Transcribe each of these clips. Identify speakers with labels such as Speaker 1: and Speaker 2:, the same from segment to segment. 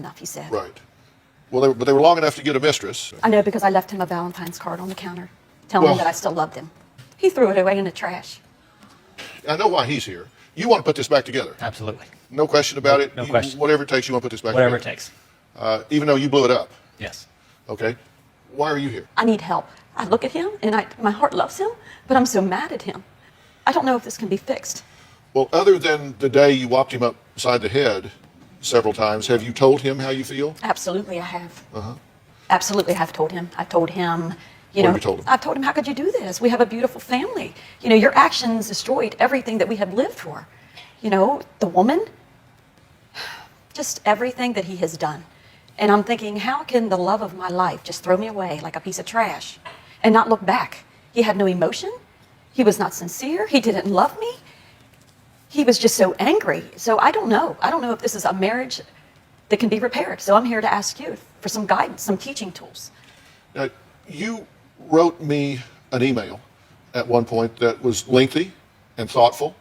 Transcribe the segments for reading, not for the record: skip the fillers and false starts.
Speaker 1: enough, he said.
Speaker 2: Right. Well, but they were long enough to get a mistress.
Speaker 1: I know, because I left him a Valentine's card on the counter telling him that I still loved him. He threw it away in the trash.
Speaker 2: I know why he's here. You want to put this back together.
Speaker 3: Absolutely.
Speaker 2: No question about it.
Speaker 3: No question.
Speaker 2: Whatever it takes, you want to put this back
Speaker 3: Whatever
Speaker 2: together.
Speaker 3: it takes.
Speaker 2: Even though you blew it up.
Speaker 3: Yes.
Speaker 2: Okay. Why are you here?
Speaker 1: I need help. I look at him and my heart loves him, but I'm so mad at him. I don't know if this can be fixed.
Speaker 2: Well, other than the day you whopped him upside the head several times, have you told him how you feel?
Speaker 1: Absolutely, I have. Absolutely, I've told him. I've told him, you
Speaker 2: What
Speaker 1: know,
Speaker 2: have you told him?
Speaker 1: I've told him, how could you do this? We have a beautiful family. You know, your actions destroyed everything that we had lived for. You know, the woman, just everything that he has done. And I'm thinking, how can the love of my life just throw me away like a piece of trash and not look back? He had no emotion. He was not sincere. He didn't love me. He was just so angry. So I don't know. I don't know if this is a marriage that can be repaired. So I'm here to ask you for some guidance, some teaching tools.
Speaker 2: Now, you wrote me an email at one point that was lengthy and thoughtful,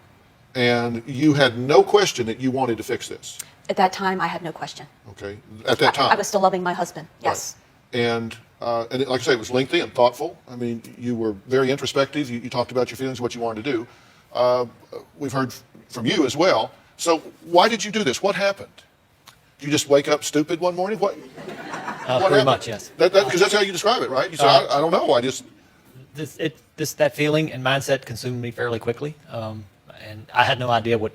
Speaker 2: and you had no question that you wanted to fix this.
Speaker 1: At that time, I had no question.
Speaker 2: Okay. At that time.
Speaker 1: I was still loving my husband. Yes.
Speaker 2: Right. And like I say, it was lengthy and thoughtful. I mean, you were very introspective. You talked about your feelings, what you wanted to do. We've heard from you as well. So why did you do this? What happened? Did you just wake up stupid one morning? What
Speaker 3: Pretty
Speaker 2: happened?
Speaker 3: much, yes.
Speaker 2: Because that's how you describe it, right? You said, I don't know. I just...
Speaker 3: That feeling and mindset consumed me fairly quickly, and I had no idea what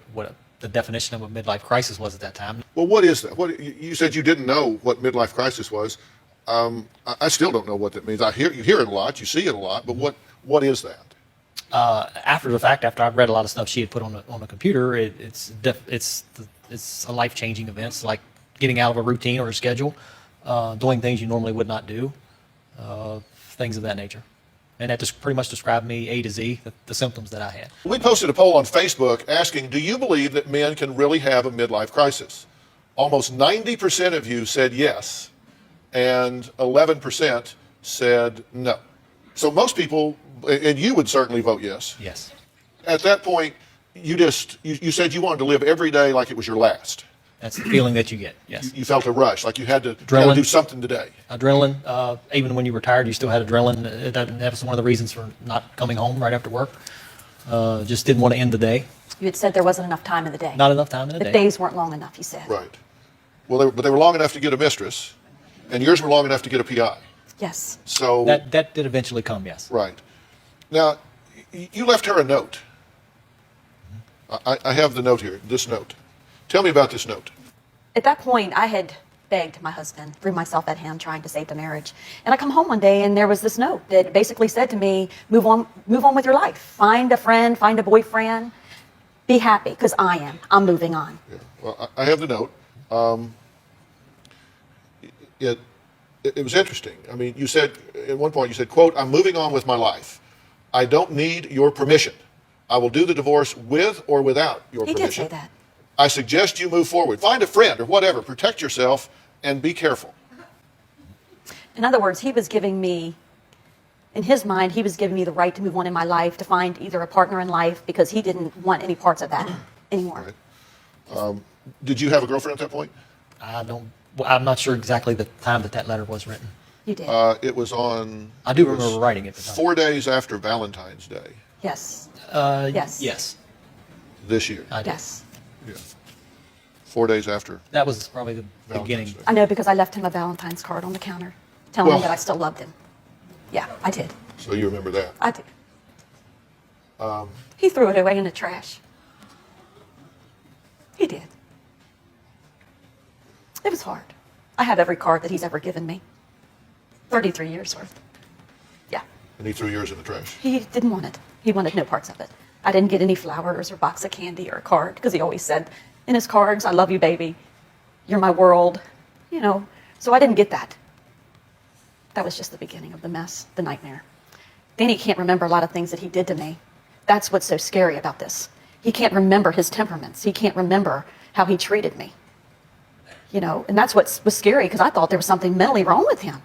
Speaker 3: the definition of a midlife crisis was at that time.
Speaker 2: Well, what is that? You said you didn't know what midlife crisis was. I still don't know what that means. You hear it a lot, you see it a lot, but what is that?
Speaker 3: After the fact, after I've read a lot of stuff she had put on the computer, it's a life-changing events, like getting out of a routine or a schedule, doing things you normally would not do, things of that nature. And that just pretty much described me A to Z, the symptoms that I had.
Speaker 2: We posted a poll on Facebook asking, do you believe that men can really have a midlife crisis? Almost 90% of you said yes, and 11% said no. So most people, and you would certainly vote yes.
Speaker 3: Yes.
Speaker 2: At that point, you said you wanted to live every day like it was your last.
Speaker 3: That's the feeling that you get, yes.
Speaker 2: You felt a rush, like you had to
Speaker 3: Adrenaline.
Speaker 2: do something today.
Speaker 3: Adrenaline, even when you were tired, you still had adrenaline. That was one of the reasons for not coming home right after work. Just didn't want to end the day.
Speaker 1: You had said there wasn't enough time in the day.
Speaker 3: Not enough time in the
Speaker 1: The
Speaker 3: day.
Speaker 1: days weren't long enough, you said.
Speaker 2: Right. Well, but they were long enough to get a mistress, and yours were long enough to get a PI.
Speaker 1: Yes.
Speaker 2: So
Speaker 3: That did eventually come, yes.
Speaker 2: right. Now, you left her a note. I have the note here, this note. Tell me about this note.
Speaker 1: At that point, I had begged my husband, threw myself at him, trying to save the marriage. And I come home one day, and there was this note that basically said to me, move on with your life. Find a friend, find a boyfriend, be happy, because I'm moving on.
Speaker 2: Yeah. Well, I have the note. It was interesting. I mean, you said, at one point, you said, quote, I'm moving on with my life. I don't need your permission. I will do the divorce with or without your permission.
Speaker 1: He did say that.
Speaker 2: I suggest you move forward. Find a friend or whatever. Protect yourself and be careful.
Speaker 1: In other words, he was giving me, in his mind, he was giving me the right to move on in my life, to find either a partner in life, because he didn't want any parts of that anymore.
Speaker 2: Right. Did you have a girlfriend at that point?
Speaker 3: I'm not sure exactly the time that letter was written.
Speaker 1: You did.
Speaker 2: It was on...
Speaker 3: I do remember writing it.
Speaker 2: 4 days after Valentine's Day
Speaker 1: Yes. Yes.
Speaker 3: Yes.
Speaker 2: this year.
Speaker 3: I did.
Speaker 1: Yes.
Speaker 2: Yeah. 4 days after.
Speaker 3: That was probably the
Speaker 2: Valentine's
Speaker 3: beginning.
Speaker 2: Day.
Speaker 1: I know, because I left him a Valentine's card on the counter telling
Speaker 2: Well-
Speaker 1: him that I still loved him. Yeah, I did.
Speaker 2: So you remember that.
Speaker 1: I did. He threw it away in the trash. He did. It was hard. I have every card that he's ever given me. 33 years worth. Yeah.
Speaker 2: And he threw yours in the trash.
Speaker 1: He didn't want it. He wanted no parts of it. I didn't get any flowers or box of candy or a card, because he always said in his cards, I love you, baby. You're my world. You know, so I didn't get that. That was just the beginning of the mess, the nightmare. Danny can't remember a lot of things that he did to me. That's what's so scary about this. He can't remember his temperaments. He can't remember how he treated me. You know, and that's what was scary, because I thought there was something mentally wrong with him.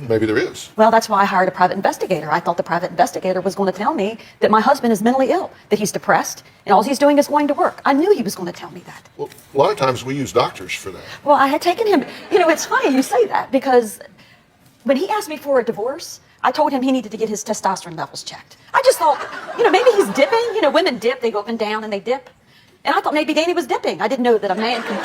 Speaker 2: Maybe there is.
Speaker 1: Well, that's why I hired a private investigator. I thought the private investigator was going to tell me that my husband is mentally ill, that he's depressed, and all he's doing is going to work. I knew he was going to tell me that.
Speaker 2: Well, a lot of times we use doctors for that.
Speaker 1: Well, I had taken him, it's funny you say that, because when he asked me for a divorce, I told him he needed to get his testosterone levels checked. I just thought, maybe he's dipping. Women dip, they go up and down and they dip. And I thought maybe Danny was dipping. I didn't know that a man could.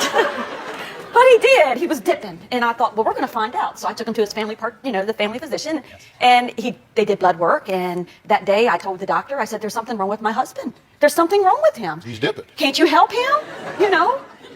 Speaker 1: But he did. He was dipping. And I thought, well, we're going to find out. So I took him to his family the family physician. Yes. And they did blood work. And that day I told the doctor, I said, there's something wrong with my husband. There's something wrong with him.
Speaker 2: He's dipping.
Speaker 1: Can't you help him?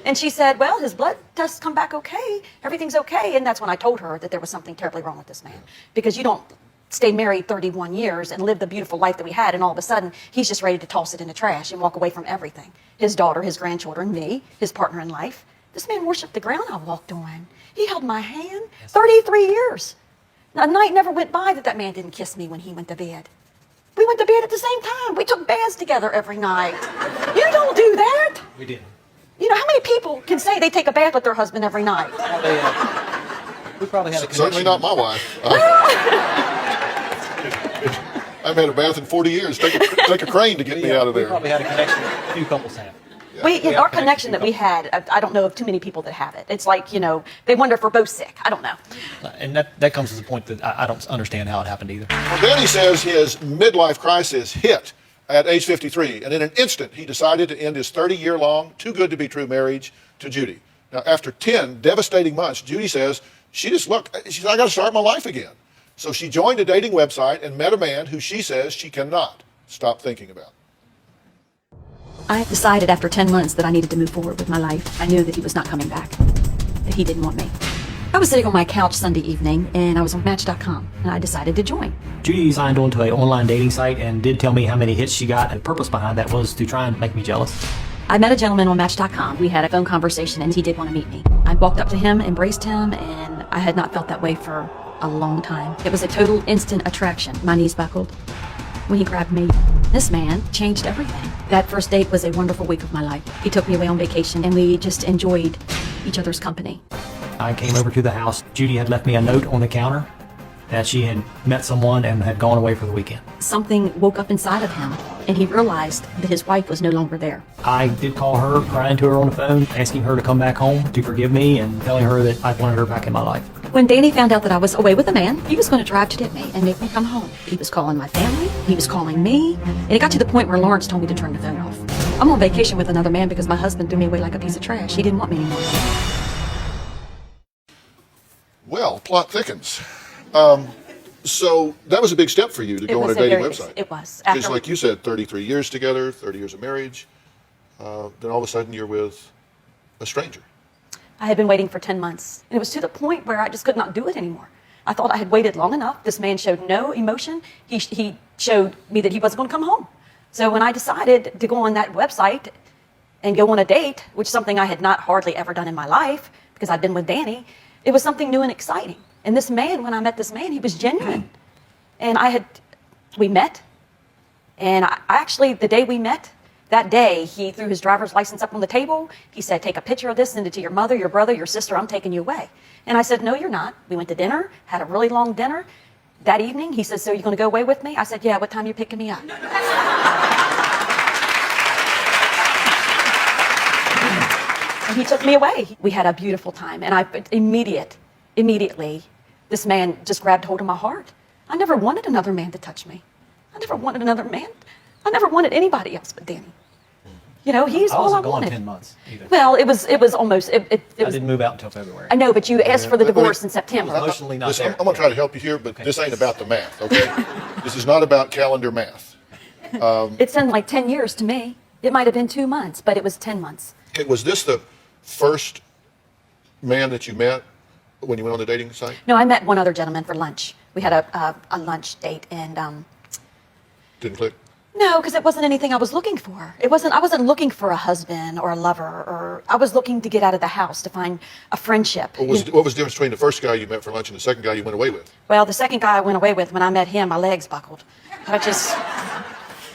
Speaker 1: And she said, well, his blood tests come back okay. Everything's okay. And that's when I told her that there was something terribly wrong with this man. Because you don't stay married 31 years and live the beautiful life that we had, and all of a sudden he's just ready to toss it in the trash and walk away from everything. His daughter, his grandchildren, me, his partner in life. This man worshiped the ground I walked on. He held my hand 33 years. A night never went by that man didn't kiss me when he went to bed. We went to bed at the same time. We took baths together every night. You don't do that.
Speaker 3: We didn't.
Speaker 1: How many people can say they take a bath with their husband every night?
Speaker 3: We probably had a connection.
Speaker 2: Certainly not my wife. I haven't had a bath in 40 years. Take a crane to get me out of there.
Speaker 3: We probably had a connection a few couples have.
Speaker 1: Our connection that we had, I don't know of too many people that have it. It's like, they wonder if we're both sick. I don't know.
Speaker 3: And that comes to the point that I don't understand how it happened either.
Speaker 2: Well, Danny says his midlife crisis hit at age 53, and in an instant, he decided to end his 30-year-long, too-good-to-be-true marriage to Judy. Now, after 10 devastating months, Judy says, she said, I got to start my life again. So she joined a dating website and met a man who she says she cannot stop thinking about.
Speaker 1: I decided after 10 months that I needed to move forward with my life. I knew that he was not coming back, that he didn't want me. I was sitting on my couch Sunday evening, and I was on Match.com, and I decided to join.
Speaker 3: Judy signed on to an online dating site and did tell me how many hits she got. The purpose behind that was to try and make me jealous.
Speaker 1: I met a gentleman on Match.com. We had a phone conversation, and he did want to meet me. I walked up to him, embraced him, and I had not felt that way for a long time. It was a total instant attraction. My knees buckled when he grabbed me. This man changed everything. That first date was a wonderful week of my life. He took me away on vacation, and we just enjoyed each other's company.
Speaker 3: I came over to the house. Judy had left me a note on the counter that she had met someone and had gone away for the weekend.
Speaker 1: Something woke up inside of him, and he realized that his wife was no longer there.
Speaker 3: I did call her, crying to her on the phone, asking her to come back home, to forgive me, and telling her that I wanted her back in my life.
Speaker 1: When Danny found out that I was away with a man, he was going to drive to get me and make me come home. He was calling my family, he was calling me, and it got to the point where Lawrence told me to turn the phone off. I'm on vacation with another man because my husband threw me away like a piece of trash. He didn't want me anymore.
Speaker 2: Well, plot thickens. So that was a big step for you to go on a dating website.
Speaker 1: It was.
Speaker 2: Because like you said, 33 years together, 30 years of marriage. Then all of a sudden you're with a stranger.
Speaker 1: I had been waiting for 10 months. And it was to the point where I just could not do it anymore. I thought I had waited long enough. This man showed no emotion. He showed me that he wasn't going to come home. So when I decided to go on that website and go on a date, which is something I had not hardly ever done in my life because I'd been with Danny, it was something new and exciting. And this man, when I met this man, he was genuine. And we met. And I actually, the day we met, that day, he threw his driver's license up on the table. He said, take a picture of this, send it to your mother, your brother, your sister. I'm taking you away. And I said, no, you're not. We went to dinner, had a really long dinner. That evening, he said, so you're going to go away with me? I said, yeah, what time are you picking me up? And he took me away. We had a beautiful time. And immediately, this man just grabbed hold of my heart. I never wanted another man to touch me. I never wanted another man. I never wanted anybody else but Danny. He's all I wanted. I wasn't gone 10
Speaker 3: months either.
Speaker 1: Well, it was almost. It was,
Speaker 3: I didn't move out until February.
Speaker 1: I know, but you asked for the divorce in September.
Speaker 3: Emotionally not
Speaker 2: Listen,
Speaker 3: there.
Speaker 2: I'm going to try to help you here, but this ain't about the math, okay? This is not about calendar math.
Speaker 1: It sounded like 10 years to me. It might have been 2 months, but it was 10 months.
Speaker 2: Was this the first man that you met when you went on the dating site?
Speaker 1: No, I met one other gentleman for lunch. We had a lunch date, and
Speaker 2: Didn't click?
Speaker 1: no, because it wasn't anything I was looking for. I wasn't looking for a husband or a lover, or I was looking to get out of the house to find a friendship.
Speaker 2: What was the difference between the first guy you met for lunch and the second guy you went away with?
Speaker 1: Well, the second guy I went away with, when I met him, my legs buckled.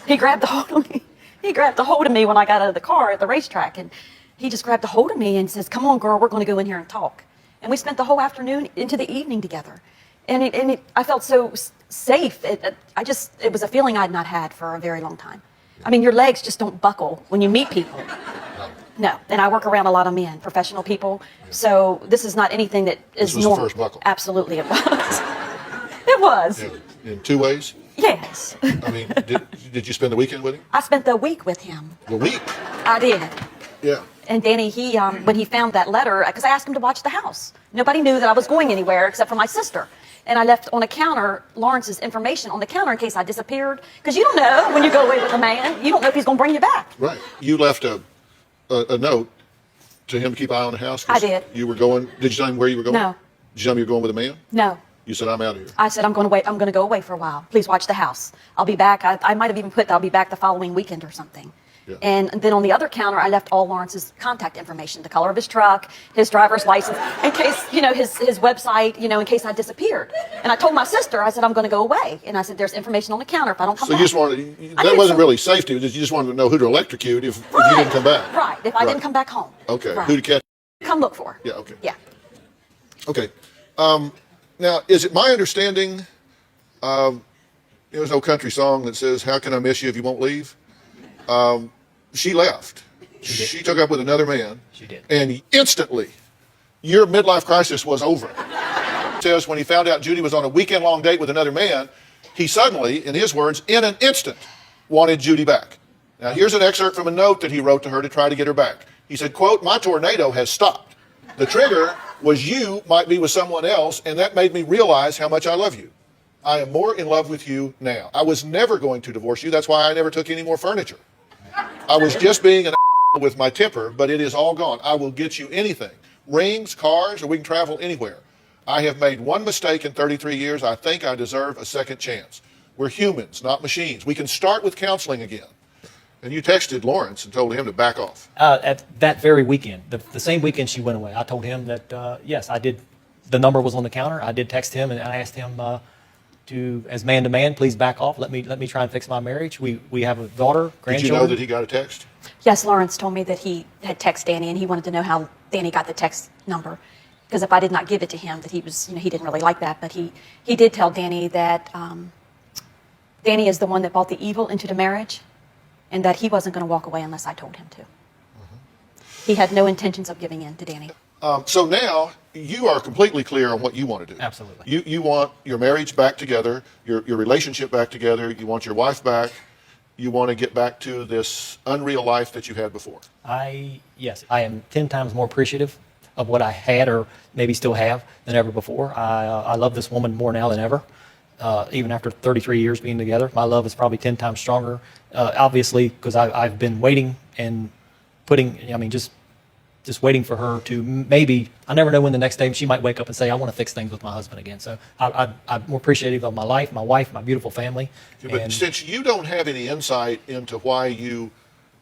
Speaker 1: He grabbed the hold of me. He grabbed the hold of me when I got out of the car at the racetrack, and he just grabbed the hold of me and says, come on, girl, we're going to go in here and talk. And we spent the whole afternoon into the evening together. I felt so safe. It was a feeling I'd not had for a very long time. I mean, your legs just don't buckle when you meet people. No, and I work around a lot of men, professional people. So this is not anything that is
Speaker 2: This was
Speaker 1: normal.
Speaker 2: the first buckle.
Speaker 1: Absolutely, it was. It was.
Speaker 2: In 2 ways?
Speaker 1: Yes.
Speaker 2: I mean, did you spend the weekend with him?
Speaker 1: I spent the week with him.
Speaker 2: The week?
Speaker 1: I did.
Speaker 2: Yeah.
Speaker 1: And Danny, when he found that letter, because I asked him to watch the house. Nobody knew that I was going anywhere except for my sister. And I left on a counter Lawrence's information on the counter in case I disappeared. Because you don't know when you go away with a man, you don't know if he's going to bring you back.
Speaker 2: Right. You left a note to him to keep an eye on the house? 'Cause
Speaker 1: I did.
Speaker 2: You were going, did you tell him where you were going?
Speaker 1: No.
Speaker 2: Did you tell him you were going with a man?
Speaker 1: No.
Speaker 2: You said, I'm out of here.
Speaker 1: I said, I'm going to go away for a while. Please watch the house. I'll be back. I might have even put, I'll be back the following weekend or something.
Speaker 2: Yeah.
Speaker 1: And then on the other counter, I left all Lawrence's contact information, the color of his truck, his driver's license, in case, his website, in case I disappeared. And I told my sister, I said, I'm going to go away. And I said, there's information on the counter if I don't come
Speaker 2: So
Speaker 1: back.
Speaker 2: you just wanted, that wasn't really safety, you just wanted to know who to electrocute if you didn't come back.
Speaker 1: Right, if I didn't come back home.
Speaker 2: Okay,
Speaker 1: Right.
Speaker 2: who to catch?
Speaker 1: Come look for.
Speaker 2: Yeah, okay.
Speaker 1: Yeah.
Speaker 2: Okay. Now, is it my understanding, there's no country song that says, how can I miss you if you won't leave? She left. She took up with another man.
Speaker 3: She did.
Speaker 2: And instantly, your midlife crisis was over. It says when he found out Judy was on a weekend-long date with another man, he suddenly, in his words, in an instant, wanted Judy back. Now, here's an excerpt from a note that he wrote to her to try to get her back. He said, quote, my tornado has stopped. The trigger was you might be with someone else, and that made me realize how much I love you. I am more in love with you now. I was never going to divorce you. That's why I never took any more furniture. I was just being an with my temper, but it is all gone. I will get you anything. Rings, cars, or we can travel anywhere. I have made one mistake in 33 years. I think I deserve a second chance. We're humans, not machines. We can start with counseling again. And you texted Lawrence and told him to back off.
Speaker 3: At that very weekend, the same weekend she went away, I told him that, yes, I did. The number was on the counter. I did text him, and I asked him to, as man to man, please back off. Let me try and fix my marriage. We have a daughter, grandchildren.
Speaker 2: Did you know that he got a text?
Speaker 1: Yes, Lawrence told me that he had texted Danny, and he wanted to know how Danny got the text number. Because if I did not give it to him, that he was, he didn't really like that. But he did tell Danny that Danny is the one that brought the evil into the marriage, and that he wasn't going to walk away unless I told him to. He had no intentions of giving in to Danny.
Speaker 2: So now you are completely clear on what you want to do.
Speaker 3: Absolutely.
Speaker 2: You want your marriage back together, your relationship back together. You want your wife back. You want to get back to this unreal life that you had before.
Speaker 3: Yes, I am 10 times more appreciative of what I had or maybe still have than ever before. I love this woman more now than ever. Even after 33 years being together, my love is probably 10 times stronger. Obviously, because I've been waiting and just waiting for her to maybe, I never know when the next day she might wake up and say, I want to fix things with my husband again. So I'm more appreciative of my life, my wife, my beautiful family.
Speaker 2: But since you don't have any insight into why you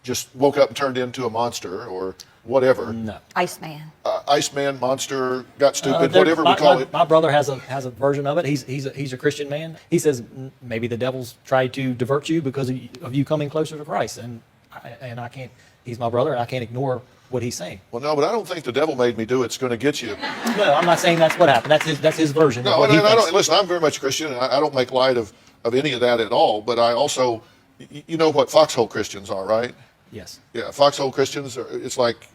Speaker 2: just woke up and turned into a monster or whatever.
Speaker 3: No.
Speaker 1: Iceman.
Speaker 2: Iceman, monster, got stupid, whatever we call it.
Speaker 3: My brother has a version of it. He's a Christian man. He says maybe the devil's tried to divert you because of you coming closer to Christ, and I can't. He's my brother, and I can't ignore what he's saying.
Speaker 2: Well, no, but I don't think the devil made me do it's going to get you.
Speaker 3: No, I'm not saying that's what happened. That's his version.
Speaker 2: No,
Speaker 3: of what
Speaker 2: and
Speaker 3: he
Speaker 2: I
Speaker 3: thinks.
Speaker 2: don't. Listen, I'm very much a Christian, and I don't make light of any of that at all. But I also, you know what foxhole Christians are, right?
Speaker 3: Yes.
Speaker 2: Yeah, foxhole Christians. It's like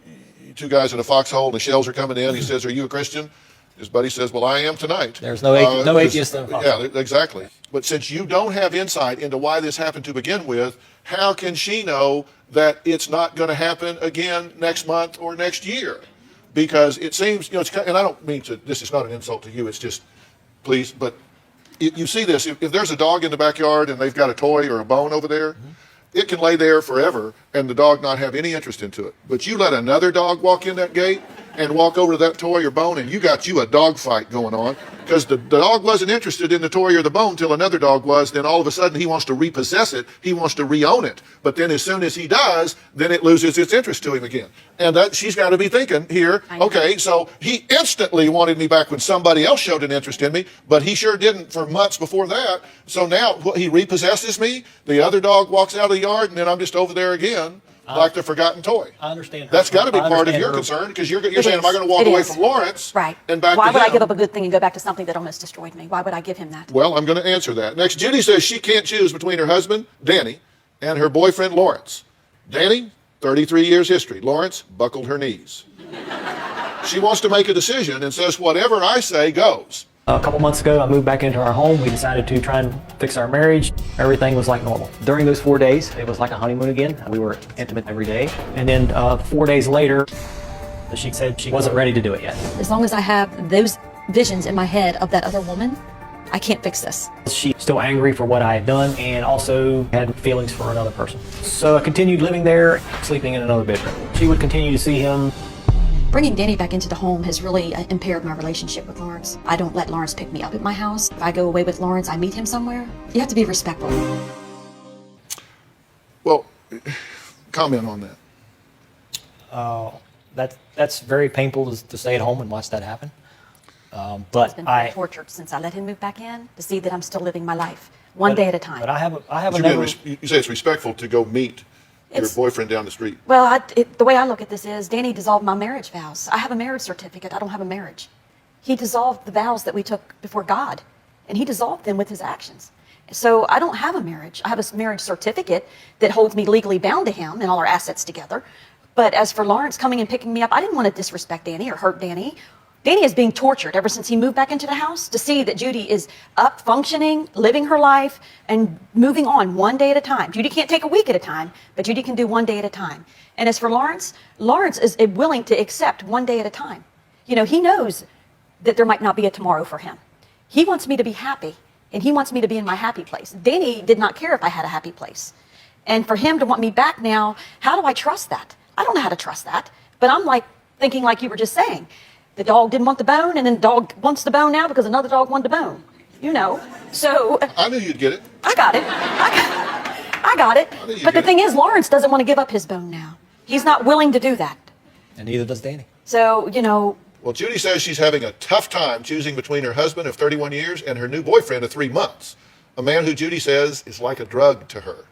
Speaker 2: two guys in a foxhole, and the shells are coming in. He says, "Are you a Christian?" His buddy says, "Well, I am tonight."
Speaker 3: There's no atheist in a foxhole.
Speaker 2: Yeah, exactly. But since you don't have insight into why this happened to begin with, how can she know that it's not going to happen again next month or next year? Because it seems, it's kind of, and I don't mean to, this is not an insult to you, it's just, please, but you see this, if there's a dog in the backyard and they've got a toy or a bone over there, it can lay there forever and the dog not have any interest into it. But you let another dog walk in that gate and walk over to that toy or bone, and you got a dog fight going on because the dog wasn't interested in the toy or the bone till another dog was. Then all of a sudden he wants to repossess it. He wants to re-own it. But then as soon as he does, then it loses its interest to him again. And that she's got to be thinking here, okay, so he instantly wanted me back when somebody else showed an interest in me, but he sure didn't for months before that. So now he repossesses me. The other dog walks out of the yard, and then I'm just over there again. like the forgotten toy.
Speaker 3: I understand.
Speaker 2: That's got to be
Speaker 3: I
Speaker 2: part of
Speaker 3: understand
Speaker 2: your
Speaker 3: her.
Speaker 2: concern, because you're
Speaker 1: It
Speaker 2: saying,
Speaker 1: is.
Speaker 2: am I going to walk
Speaker 1: It
Speaker 2: away
Speaker 1: is.
Speaker 2: from Lawrence
Speaker 1: Right.
Speaker 2: and back
Speaker 1: Why
Speaker 2: to
Speaker 1: would
Speaker 2: him?
Speaker 1: I give up a good thing and go back to something that almost destroyed me? Why would I give him that?
Speaker 2: Well, I'm going to answer that. Next, Judy says she can't choose between her husband, Danny, and her boyfriend, Lawrence. Danny, 33 years history. Lawrence buckled her knees. She wants to make a decision and says, whatever I say goes.
Speaker 3: A couple months ago, I moved back into our home. We decided to try and fix our marriage. Everything was like normal. During those 4 days, it was like a honeymoon again. We were intimate every day. And then 4 days later, she said she wasn't ready to do it yet.
Speaker 1: As long as I have those visions in my head of that other woman, I can't fix this.
Speaker 3: She's still angry for what I had done and also had feelings for another person. So I continued living there, sleeping in another bedroom. She would continue to see him.
Speaker 1: Bringing Danny back into the home has really impaired my relationship with Lawrence. I don't let Lawrence pick me up at my house. If I go away with Lawrence, I meet him somewhere. You have to be respectful.
Speaker 2: Well, comment on that.
Speaker 3: That's very painful to stay at home and watch that happen.
Speaker 1: I've
Speaker 3: But
Speaker 1: been
Speaker 3: I
Speaker 1: tortured since I let him move back in to see that I'm still living my life, one day at a time.
Speaker 3: But I have
Speaker 2: But
Speaker 3: another.
Speaker 2: you say it's respectful to go meet your
Speaker 1: It's-
Speaker 2: boyfriend down the street.
Speaker 1: Well, the way I look at this is Danny dissolved my marriage vows. I have a marriage certificate. I don't have a marriage. He dissolved the vows that we took before God, and he dissolved them with his actions. So I don't have a marriage. I have a marriage certificate that holds me legally bound to him and all our assets together. But as for Lawrence coming and picking me up, I didn't want to disrespect Danny or hurt Danny. Danny is being tortured ever since he moved back into the house to see that Judy is up, functioning, living her life, and moving on one day at a time. Judy can't take a week at a time, but Judy can do one day at a time. And as for Lawrence, Lawrence is willing to accept one day at a time. You know, he knows that there might not be a tomorrow for him. He wants me to be happy, and he wants me to be in my happy place. Danny did not care if I had a happy place. And for him to want me back now, how do I trust that? I don't know how to trust that. But I'm like thinking like you were just saying. The dog didn't want the bone, and then the dog wants the bone now because another dog wanted the bone. You know. So
Speaker 2: I knew you'd get it.
Speaker 1: I got it. I got it.
Speaker 2: knew you'd
Speaker 1: But the
Speaker 2: get
Speaker 1: thing
Speaker 2: it.
Speaker 1: is, Lawrence doesn't want to give up his bone now. He's not willing to do that.
Speaker 3: And neither does Danny.
Speaker 1: So, you know,
Speaker 2: Well, Judy says she's having a tough time choosing between her husband of 31 years and her new boyfriend of 3 months, a man who Judy says is like a drug to her.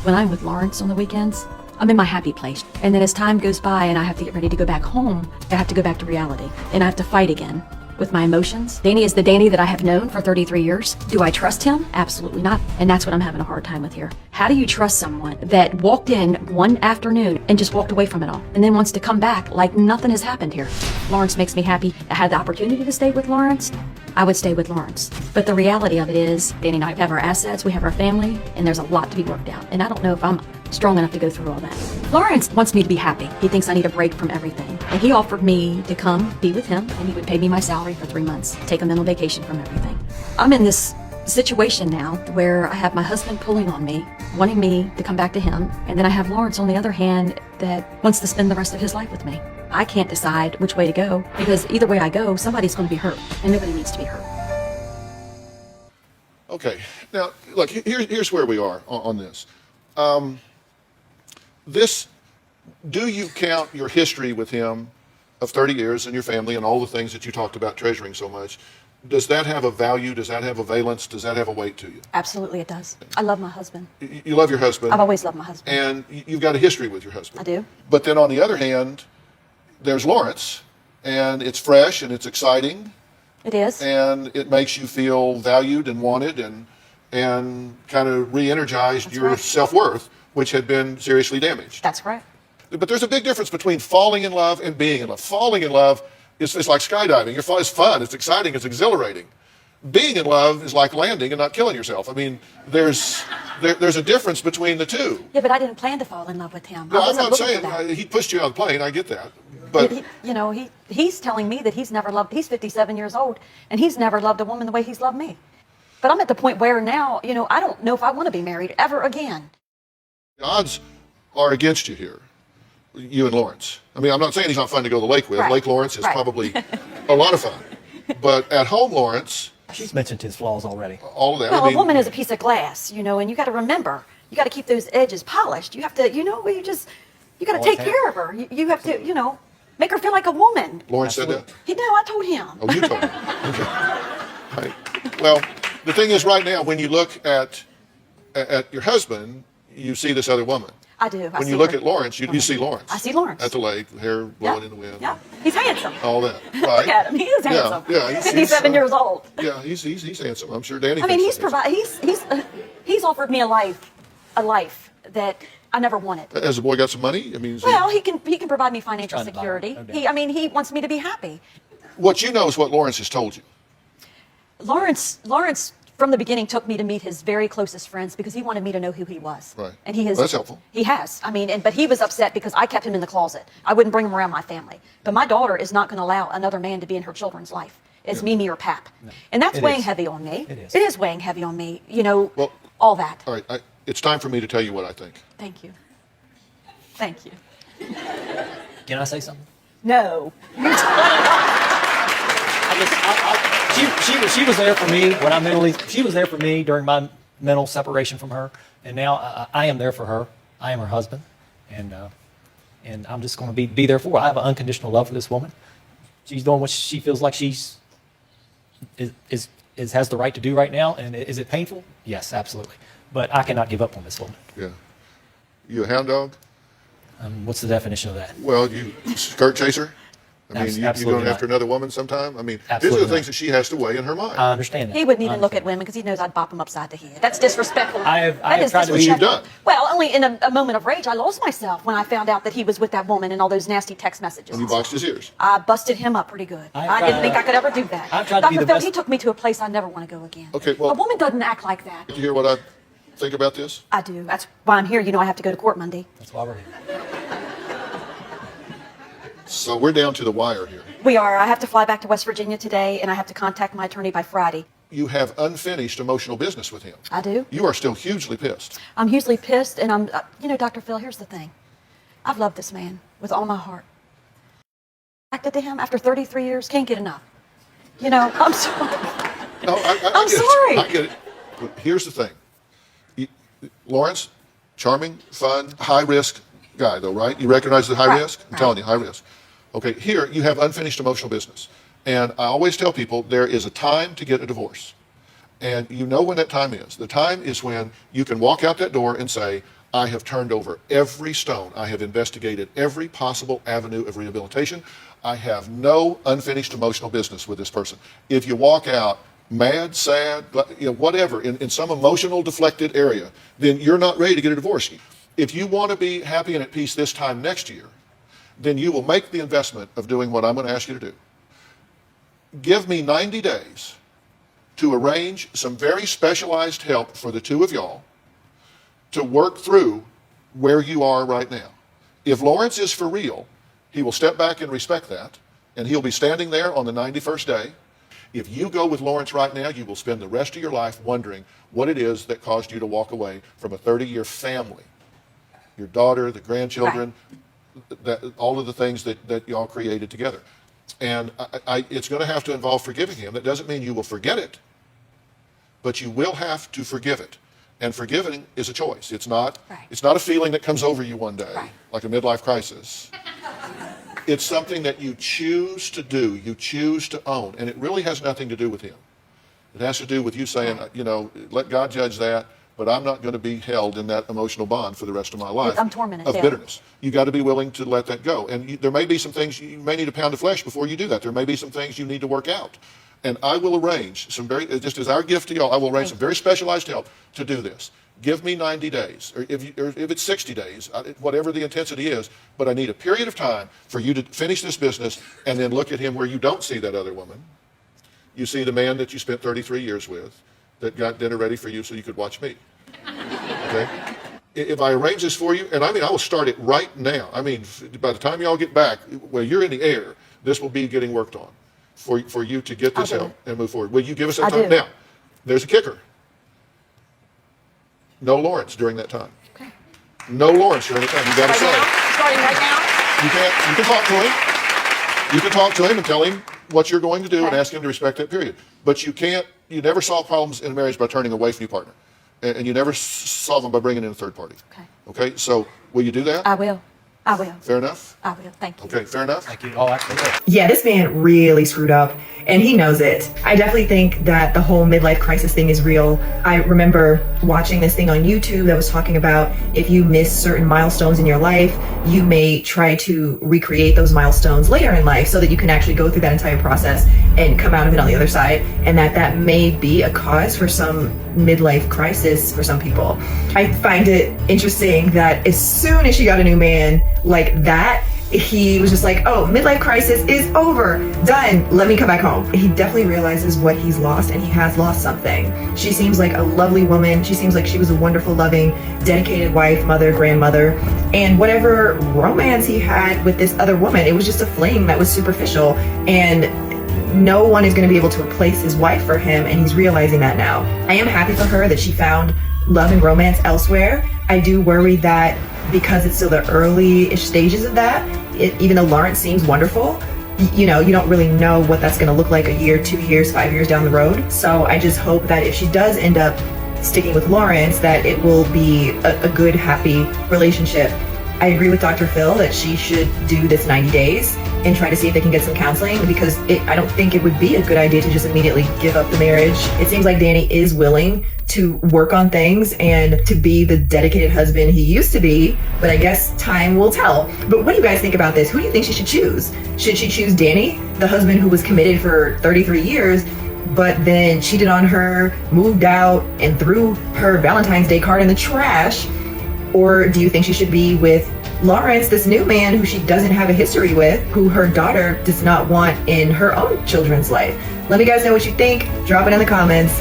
Speaker 1: when I'm with Lawrence on the weekends, I'm in my happy place. And then as time goes by and I have to get ready to go back home, I have to go back to reality. And I have to fight again with my emotions. Danny is the Danny that I have known for 33 years. Do I trust him? Absolutely not. And that's what I'm having a hard time with here. How do you trust someone that walked in one afternoon and just walked away from it all and then wants to come back like nothing has happened here? Lawrence makes me happy. I had the opportunity to stay with Lawrence. I would stay with Lawrence. But the reality of it is, Danny and I have our assets, we have our family, and there's a lot to be worked out. And I don't know if I'm strong enough to go through all that. Lawrence wants me to be happy. He thinks I need a break from everything. And he offered me to come be with him, and he would pay me my salary for 3 months, take a mental vacation from everything. I'm in this situation now where I have my husband pulling on me, wanting me to come back to him, and then I have Lawrence on the other hand that wants to spend the rest of his life with me. I can't decide which way to go because either way I go, somebody's going to be hurt, and nobody needs to be hurt.
Speaker 2: Okay, now look, here's where we are on this. Do you count your history with him of 30 years and your family and all the things that you talked about treasuring so much? Does that have a value? Does that have a valence? Does that have a weight to you?
Speaker 1: Absolutely, it does. I love my husband.
Speaker 2: You love your husband.
Speaker 1: I've always loved my husband.
Speaker 2: And you've got a history with your husband.
Speaker 1: I do.
Speaker 2: But then on the other hand, there's Lawrence, and it's fresh and it's exciting,
Speaker 1: It is.
Speaker 2: and it makes you feel valued and wanted and kind of re-energized
Speaker 1: That's
Speaker 2: your
Speaker 1: right.
Speaker 2: self-worth, which had been seriously damaged.
Speaker 1: That's correct.
Speaker 2: But there's a big difference between falling in love and being in love. Falling in love is like skydiving. It's fun, it's exciting, it's exhilarating. Being in love is like landing and not killing yourself. I mean, there's a difference between the two.
Speaker 1: Yeah, but I didn't plan to fall in love with him.
Speaker 2: No,
Speaker 1: I
Speaker 2: I'm
Speaker 1: wasn't
Speaker 2: not
Speaker 1: looking
Speaker 2: saying
Speaker 1: for that.
Speaker 2: he pushed you on the plane. I get that, but
Speaker 1: He's telling me that he's never loved. He's 57 years old, and he's never loved a woman the way he's loved me. But I'm at the point where now, I don't know if I want to be married ever again.
Speaker 2: the odds are against you here, you and Lawrence. I mean, I'm not saying he's not fun to go to the lake with.
Speaker 1: Right.
Speaker 2: Lake Lawrence is
Speaker 1: Right.
Speaker 2: probably a lot of fun, but at home, Lawrence,
Speaker 3: She's mentioned his flaws already.
Speaker 2: all of that.
Speaker 1: Well,
Speaker 2: I mean,
Speaker 1: a woman is a piece of glass, and you got to remember, you got to keep those edges polished. You have to, you got to
Speaker 3: Always
Speaker 1: take
Speaker 3: have.
Speaker 1: care of her. You have to, make her feel like a woman.
Speaker 2: Lawrence said that.
Speaker 1: I told him.
Speaker 2: Oh, you told him. Okay. Right. Well, the thing is, right now, when you look at your husband, you see this other woman.
Speaker 1: I do.
Speaker 2: When you look at Lawrence, you see Lawrence.
Speaker 1: I see Lawrence.
Speaker 2: At the lake, hair blowing in the wind.
Speaker 1: Yeah, he's handsome.
Speaker 2: All that. Right.
Speaker 1: Look at him. He is handsome.
Speaker 2: Yeah,
Speaker 1: He's 57 years old.
Speaker 2: Yeah, he's handsome. I'm sure Danny.
Speaker 1: I mean,
Speaker 2: thinks
Speaker 1: he's offered me a life that I never wanted.
Speaker 2: Has the boy got some money? I mean,
Speaker 1: Well, he can provide me financial
Speaker 3: Trying to buy
Speaker 1: security.
Speaker 3: one, no doubt.
Speaker 1: He wants me to be happy.
Speaker 2: what you know is what Lawrence has told you.
Speaker 1: Lawrence from the beginning took me to meet his very closest friends because he wanted me to know who he was.
Speaker 2: Right.
Speaker 1: And he has.
Speaker 2: Well, that's helpful.
Speaker 1: He has. I mean, but he was upset because I kept him in the closet. I wouldn't bring him around my family. But my daughter is not going to allow another man to be in her children's life. It's Mimi or Pap. No. And that's
Speaker 3: It
Speaker 1: weighing
Speaker 3: is.
Speaker 1: heavy on me.
Speaker 3: It is.
Speaker 1: It is weighing heavy on me. You know,
Speaker 2: Well,
Speaker 1: all that.
Speaker 2: All right, it's time for me to tell you what I think.
Speaker 1: Thank you. Thank you.
Speaker 3: Can I say something?
Speaker 1: No.
Speaker 3: She was there for me when I mentally. She was there for me during my mental separation from her, and now I am there for her. I am her husband, and I'm just going to be there for her. I have an unconditional love for this woman. She's doing what she feels like has the right to do right now. And is it painful? Yes, absolutely. But I cannot give up on this woman.
Speaker 2: Yeah. You a hound dog?
Speaker 3: What's the definition of that?
Speaker 2: Well, you skirt chaser? I mean, you
Speaker 3: Absolutely
Speaker 2: going
Speaker 3: not.
Speaker 2: after another woman sometime? I mean,
Speaker 3: Absolutely
Speaker 2: these are the
Speaker 3: not.
Speaker 2: things that she has to weigh in her mind.
Speaker 3: I understand that.
Speaker 1: He wouldn't even
Speaker 3: I
Speaker 1: look at
Speaker 3: understand.
Speaker 1: women because he knows I'd bop him upside the head. That's disrespectful.
Speaker 3: I have
Speaker 1: That is
Speaker 3: tried to be-
Speaker 2: What you've
Speaker 1: disrespectful.
Speaker 2: done.
Speaker 1: Well, only in a moment of rage, I lost myself when I found out that he was with that woman and all those nasty text messages.
Speaker 2: And you boxed his ears.
Speaker 1: I busted him up pretty good.
Speaker 3: I
Speaker 1: I didn't think I could ever do that.
Speaker 3: I've tried to be
Speaker 1: Dr.
Speaker 3: the
Speaker 1: Phil,
Speaker 3: best-
Speaker 1: he took me to a place I never want to go again.
Speaker 2: Okay, well-
Speaker 1: a woman doesn't act like that.
Speaker 2: Did you hear what I think about this?
Speaker 1: I do. That's why I'm here. You know, I have to go to court Monday.
Speaker 3: That's why we're here.
Speaker 2: So we're down to the wire here.
Speaker 1: We are. I have to fly back to West Virginia today, and I have to contact my attorney by Friday.
Speaker 2: You have unfinished emotional business with him.
Speaker 1: I do.
Speaker 2: You are still hugely pissed.
Speaker 1: I'm hugely pissed, and I'm, you know, Dr. Phil, here's the thing. I've loved this man with all my heart. Acted to him after 33 years, can't get enough. You know, I'm sorry.
Speaker 2: No, I
Speaker 1: I'm
Speaker 2: get it.
Speaker 1: sorry.
Speaker 2: I get it. But here's the thing. Lawrence, charming, fun, high risk guy, though, right? You recognize the high
Speaker 1: Right,
Speaker 2: risk? I'm
Speaker 1: right.
Speaker 2: telling you, high risk. Okay, here you have unfinished emotional business. And I always tell people there is a time to get a divorce. And you know when that time is. The time is when you can walk out that door and say, I have turned over every stone. I have investigated every possible avenue of rehabilitation. I have no unfinished emotional business with this person. If you walk out mad, sad, whatever, in some emotional deflected area, then you're not ready to get a divorce. If you want to be happy and at peace this time next year, then you will make the investment of doing what I'm going to ask you to do. Give me 90 days to arrange some very specialized help for the two of y'all to work through where you are right now. If Lawrence is for real, he will step back and respect that, and he'll be standing there on the 91st day. If you go with Lawrence right now, you will spend the rest of your life wondering what it is that caused you to walk away from a 30-year family. Your daughter, the grandchildren, all of the things that y'all created together. And it's going to have to involve forgiving him. That doesn't mean you will forget it, but you will have to forgive it. And forgiving is a choice. It's not a feeling that comes over you one day, like a midlife crisis. It's something that you choose to do, you choose to own, and it really has nothing to do with him. It has to do with you saying, let God judge that, but I'm not going to be held in that emotional bond for the rest of my life.
Speaker 1: I'm tormented,
Speaker 2: of
Speaker 1: yeah.
Speaker 2: bitterness. You got to be willing to let that go. And there may be some things you may need a pound of flesh before you do that. There may be some things you need to work out. And I will arrange just as our gift to y'all, I will arrange some very specialized help to do this. Give me 90 days, or if it's 60 days, whatever the intensity is, but I need a period of time for you to finish this business and then look at him where you don't see that other woman. You see the man that you spent 33 years with that got dinner ready for you so you could watch me. Okay? If I arrange this for you, and I will start it right now. By the time y'all get back, well, you're in the air, this will be getting worked on for you to get this help and move forward. Will you give us that
Speaker 1: I
Speaker 2: time?
Speaker 1: do.
Speaker 2: Now, there's a kicker. No Lawrence during that time.
Speaker 1: Okay.
Speaker 2: No Lawrence during that time. You got to say.
Speaker 1: Starting right now?
Speaker 2: You can talk to him. You can talk to him and tell him what you're going to do and ask him to respect that period. But you never solve problems in a marriage by turning away from your partner. And you never solve them by bringing in a third party.
Speaker 1: Okay.
Speaker 2: Okay? So will you do that?
Speaker 1: I will. I will.
Speaker 2: Fair enough?
Speaker 1: I will. Thank you.
Speaker 2: Okay, fair enough?
Speaker 3: Thank you. Oh, absolutely.
Speaker 4: Yeah, this man really screwed up, and he knows it. I definitely think that the whole midlife crisis thing is real. I remember watching this thing on YouTube that was talking about if you miss certain milestones in your life, you may try to recreate those milestones later in life so that you can actually go through that entire process and come out of it on the other side, and that may be a cause for some midlife crisis for some people. I find it interesting that as soon as she got a new man like that, he was just like, oh, midlife crisis is over, done, let me come back home. He definitely realizes what he's lost, and he has lost something. She seems like a lovely woman. She seems like she was a wonderful, loving, dedicated wife, mother, grandmother, and whatever romance he had with this other woman, it was just a flame that was superficial, and no one is going to be able to replace his wife for him, and he's realizing that now. I am happy for her that she found love and romance elsewhere. I do worry that because it's still the early-ish stages of that, even though Lawrence seems wonderful, you know, you don't really know what that's going to look like a year, 2 years, 5 years down the road. So I just hope that if she does end up sticking with Lawrence, that it will be a good, happy relationship. I agree with Dr. Phil that she should do this 90 days and try to see if they can get some counseling, because I don't think it would be a good idea to just immediately give up the marriage. It seems like Danny is willing to work on things and to be the dedicated husband he used to be, but I guess time will tell. But what do you guys think about this? Who do you think she should choose? Should she choose Danny, the husband who was committed for 33 years, but then cheated on her, moved out, and threw her Valentine's Day card in the trash? Or do you think she should be with Lawrence, this new man who she doesn't have a history with, who her daughter does not want in her own children's life? Let me guys know what you think. Drop it in the comments.